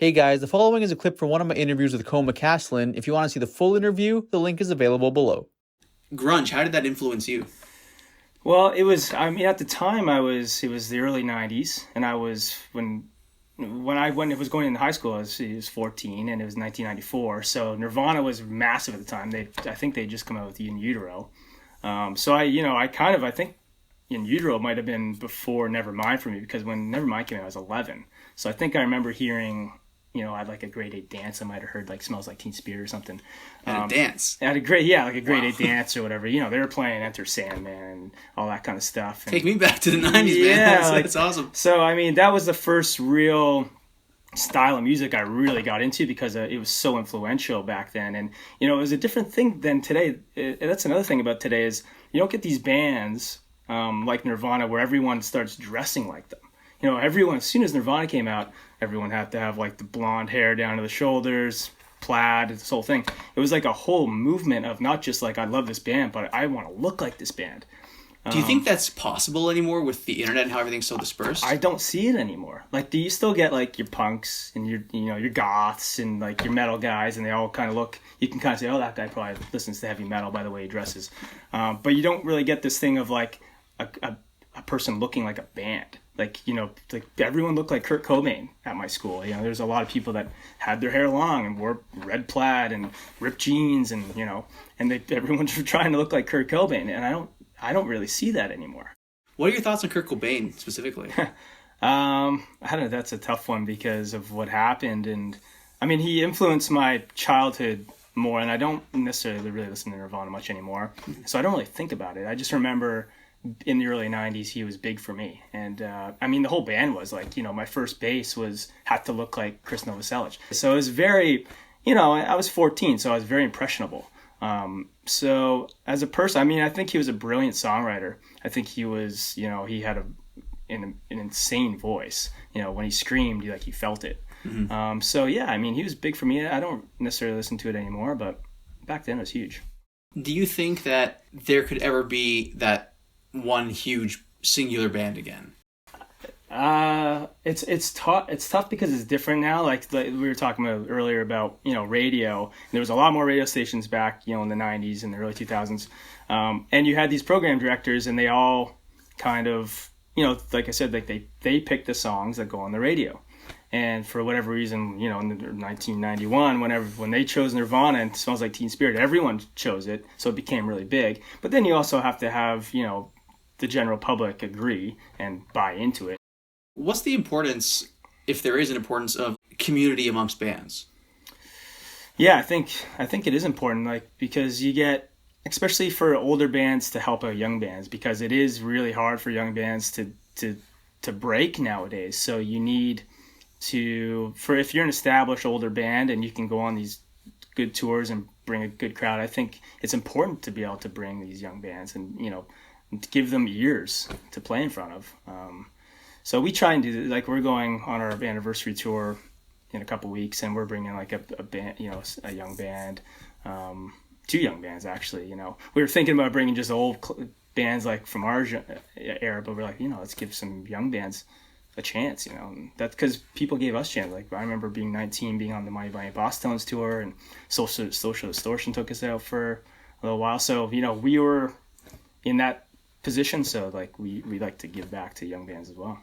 Hey guys, the following is a clip from one of my interviews with Cole McCaslin. If you want to see the full interview, the link is available below. Grunge, how did that influence you? Well, at the time it was the early 90s, and when I was going into high school, I was 14, and it was 1994, so Nirvana was massive at the time. I think they just come out with Utero. I think In Utero might have been before Nevermind for me, because when Nevermind came out, I was 11. So I think I remember hearing, I had like a grade 8 dance. I might have heard like Smells Like Teen Spirit or something. A dance? I had a grade 8 dance or whatever. They were playing Enter Sandman and all that kind of stuff. And, take me back to the 90s, man. Yeah, That's awesome. So, that was the first real style of music I really got into, because it was so influential back then. And, it was a different thing than today. That's another thing about today is you don't get these bands like Nirvana where everyone starts dressing like them. Everyone, as soon as Nirvana came out, everyone had to have like the blonde hair down to the shoulders, plaid, this whole thing. It was like a whole movement of not just like, I love this band, but I want to look like this band. Do you think that's possible anymore with the internet and how everything's so dispersed? I don't see it anymore. Like, do you still get like your punks and your goths and like your metal guys, and they all kind of look, you can kind of say, oh, that guy probably listens to heavy metal by the way he dresses. But you don't really get this thing of like a person looking like a band. Like everyone looked like Kurt Cobain at my school. There's a lot of people that had their hair long and wore red plaid and ripped jeans, and everyone's trying to look like Kurt Cobain, and I don't really see that anymore. What are your thoughts on Kurt Cobain specifically? I don't know. That's a tough one because of what happened, and he influenced my childhood more, and I don't necessarily really listen to Nirvana much anymore, so I don't really think about it. I just remember in the early 90s, he was big for me. And, the whole band was like, my first bass had to look like Krist Novoselic. So it was very, I was 14, so I was very impressionable. So as a person, I think he was a brilliant songwriter. I think he was, he had an insane voice. When he screamed, you felt it. Mm-hmm. He was big for me. I don't necessarily listen to it anymore, but back then it was huge. Do you think that there could ever be that one huge singular band again? It's tough because it's different now. Like we were talking about earlier about radio. There was a lot more radio stations back in the 90s and the early 2000s, and you had these program directors, and they all kind of like I said, like they picked the songs that go on the radio. And for whatever reason, in 1991, when they chose Nirvana and Smells Like Teen Spirit, everyone chose it, so it became really big. But then you also have to have the general public agree and buy into it. What's the importance, if there is an importance, of community amongst bands? Yeah, I think it is important, because you get, especially for older bands, to help out young bands, because it is really hard for young bands to break nowadays. So you need if you're an established older band and you can go on these good tours and bring a good crowd, I think it's important to be able to bring these young bands and to give them ears to play in front of. So we try and do, we're going on our anniversary tour in a couple weeks, and we're bringing like a band, a young band, 2 young bands actually. We were thinking about bringing just old bands like from our era, but we're like, let's give some young bands a chance, that's because people gave us chances. Like I remember being 19, being on the Mighty Mighty Boss Tones tour, and Social Distortion took us out for a little while. So we were in that position, so we like to give back to young bands as well.